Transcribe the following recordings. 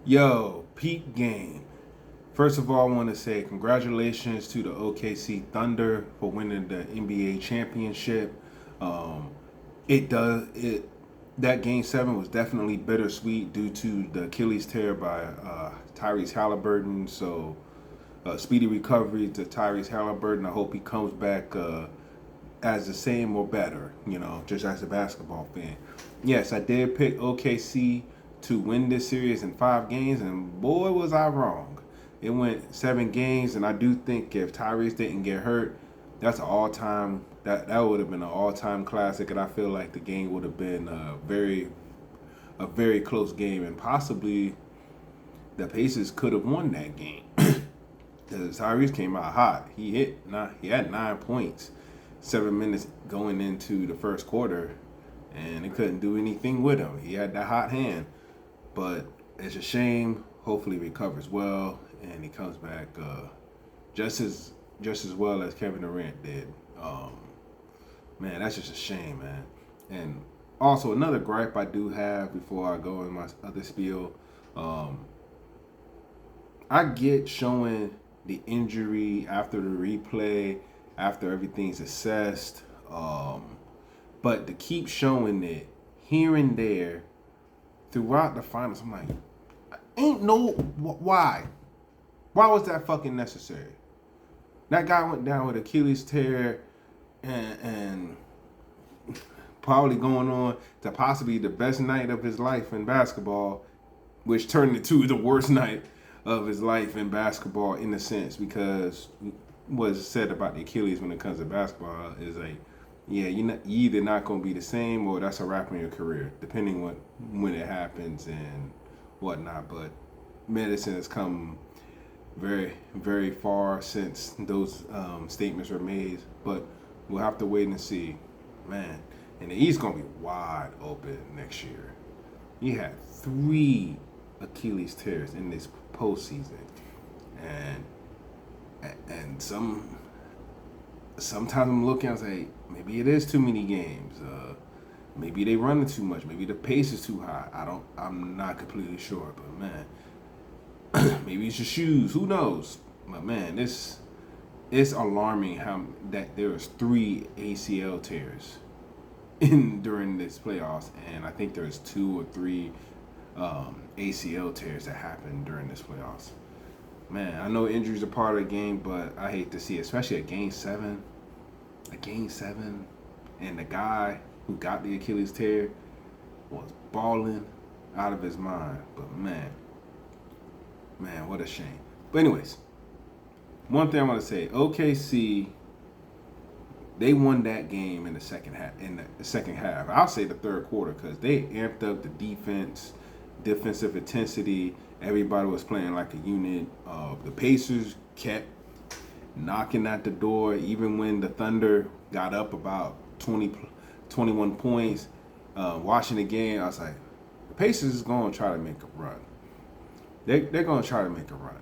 Yo, peak game. First of all, I want to say congratulations to the OKC Thunder for winning the NBA championship. Um, it does it. That game seven was definitely bittersweet due to the Achilles tear by Tyrese Halliburton. So, speedy recovery to Tyrese Halliburton. I hope he comes back as the same or better. Just as a basketball fan. Yes, I did pick OKC to win this series in 5 games, and boy was I wrong. It went 7 games, and I do think if Tyrese didn't get hurt, that's an all-time. That would have been an all-time classic, and I feel like the game would have been a very close game, and possibly the Pacers could have won that game because Tyrese came out hot. He had 9 points, 7 minutes going into the first quarter, and they couldn't do anything with him. He had that hot hand, but it's a shame. Hopefully, he recovers well and he comes back just as well as Kevin Durant did. Man, that's just a shame, man. And also another gripe I do have before I go in my other spiel. I get showing the injury after the replay, after everything's assessed, but to keep showing it here and there throughout the finals, I'm like, ain't no why. Why was that fucking necessary? That guy went down with Achilles tear and probably going on to possibly the best night of his life in basketball, which turned into the worst night of his life in basketball in a sense, because what's said about the Achilles when it comes to basketball is like, yeah, you either not gonna be the same or that's a wrap in your career, depending when it happens and whatnot. But medicine has come very, very far since those statements were made. But we'll have to wait and see, man. And the East gonna be wide open next year. You had 3 Achilles tears in this postseason, and sometimes I'm looking, I say maybe it is too many games. Maybe they running too much. Maybe the pace is too high. I'm not completely sure, but man, maybe it's your shoes. Who knows? But man, it's alarming how that there was 3 ACL tears during this playoffs, and I think there's 2 or 3 ACL tears that happened during this playoffs. Man, I know injuries are part of the game, but I hate to see it, especially a game seven, and the guy who got the Achilles tear was balling out of his mind. But man, what a shame. But anyways, one thing I want to say, OKC, they won that game in the second half. I'll say the third quarter, because they amped up the defensive intensity. Everybody was playing like a unit. The Pacers kept knocking at the door, even when the Thunder got up about 21 points. Watching the game, I was like, the Pacers is going to try to make a run. They're going to try to make a run,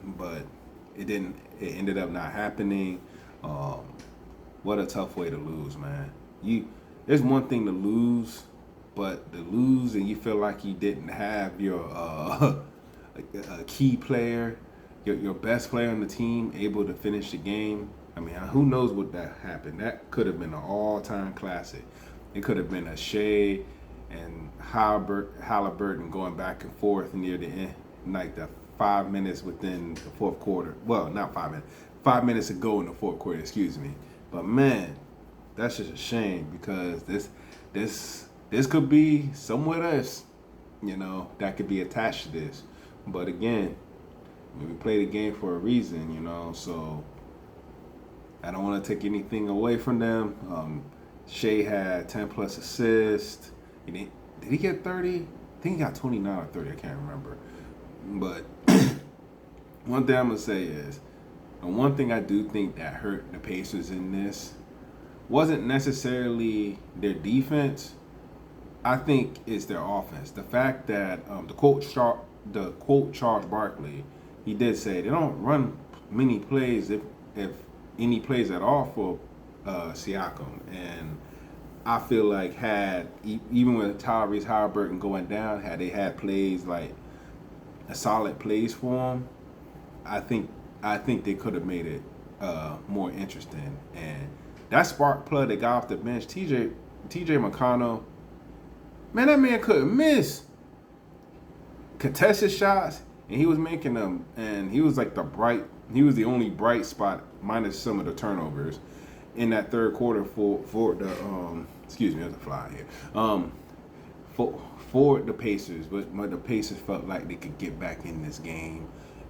but it didn't. It ended up not happening. What a tough way to lose, man. There's one thing to lose, but to lose and you feel like you didn't have your a key player, your best player on the team, able to finish the game. I mean, who knows what that happened? That could have been an all-time classic. It could have been a Shea and Halliburton going back and forth near the end, like the 5 minutes within the fourth quarter. Well, not 5 minutes. 5 minutes ago in the fourth quarter, excuse me. But man, that's just a shame, because this could be someone else, that could be attached to this. But again, we play the game for a reason, so I don't want to take anything away from them. Shea had 10 plus assists. Did he get 30? I think he got 29 or 30. I can't remember. But one thing I'm going to say is, and one thing I do think that hurt the Pacers in this wasn't necessarily their defense. I think it's their offense. The fact that the quote Charles Barkley, he did say they don't run many plays, if any plays at all, for Siakam. And I feel like even with Tyrese Halliburton going down, had they had plays like a solid plays for him, I think they could have made it more interesting. And that spark plug that got off the bench, TJ McConnell, man, that man couldn't miss contested shots, and he was making them, and he was like he was the only bright spot minus some of the turnovers in that third quarter for the excuse me, there's a fly here. For the Pacers, but the Pacers felt like they could get back in this game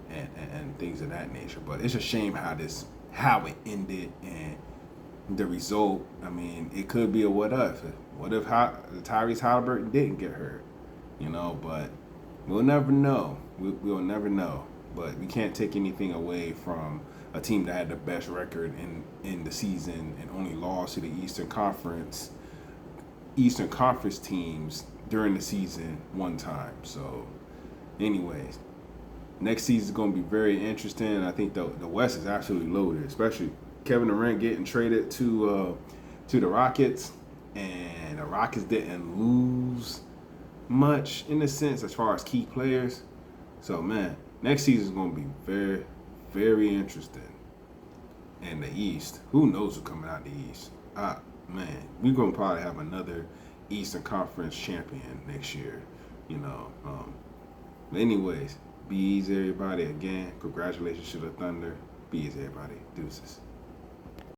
and things of that nature. But it's a shame how it ended and the result. I mean, it could be a what if. What if Tyrese Halliburton didn't get hurt? But we'll never know. We'll never know. But we can't take anything away from a team that had the best record in the season and only lost to the Eastern Conference teams during the season one time. So, anyways, next season is going to be very interesting. I think the West is absolutely loaded, especially Kevin Durant getting traded to the Rockets, and the Rockets didn't lose much in a sense as far as key players. So, man, next season is going to be very, very interesting. And the East, who knows who's coming out the East? Man, we're going to probably have another Eastern Conference champion next year, But anyways, be easy, everybody. Again, congratulations to the Thunder. Be easy, everybody. Deuces.